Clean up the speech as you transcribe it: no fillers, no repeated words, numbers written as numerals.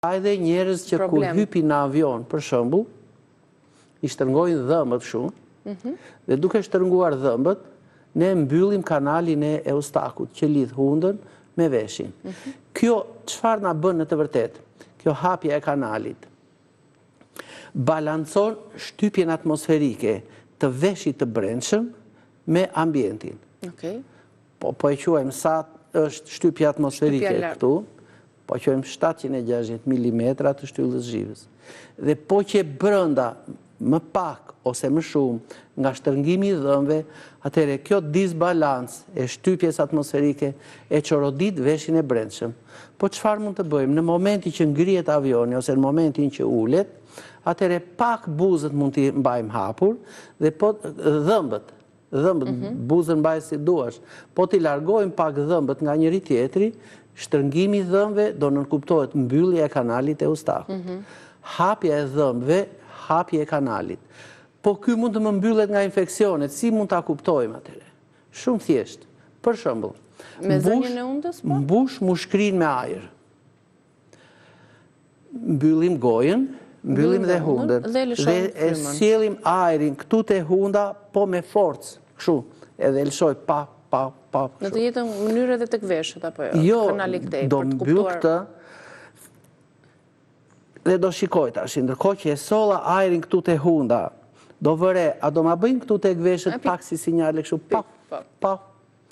Hajde njerëz që kur hypin në avion, për shembull, i shtrëngojnë dhëmbët shumë, dhe duke shtrënguar dhëmbët, ne mbyllim kanalin e eustakut që lidh hundën me veshin. Kjo çfarë na bën në të vërtetë? Kjo hapje e kanalit balancon shtypjen atmosferike të veshit të brendshëm me ambientin. Po e quajmë sa është shtypja atmosferike këtu, po quajmë 760 mm të shtyllës zhivës. Dhe po që brënda më pak ose më shumë nga shtrëngimi i dhëmbëve, atëherë kjo disbalans e shtypjes atmosferike e çorodit veshin e brendshëm. Po çfarë mund të bëjmë? Në momentin që ngrihet avioni ose në momentin që ulet, atëherë pak buzët mund t'i mbajmë hapur dhe po dhëmbët, buzën mbaj si duash, po t'i largojmë pak dhëmbët nga njëri tjetri, shtrëngimi i dhëmbëve do nënkuptohet mbyllja e kanalit e eustakut. Hapja e dhëmbëve, hapja e kanalit. Po ky mund të më mbyllet nga infeksionet, si mund ta kuptojmë atëre? Shumë thjesht. Për shembull, me zënjën e undës, po? Mbush mushkrin me ajër. Mbyllim gojën, mbyllim dhe hundën. Dhe e sjellim ajrin këtu te hunda, po me forcë, kështu, edhe lëshoj pa. Në të njëjtën mënyrë edhe tek veshët apo jo? Jo, do mbyll këtë dhe do shikoj tash, ndërkohë që e solla ajrin këtu te hunda, do vëre, a do ma bëjnë këtu tek veshët pak si sinjale kështu, pa.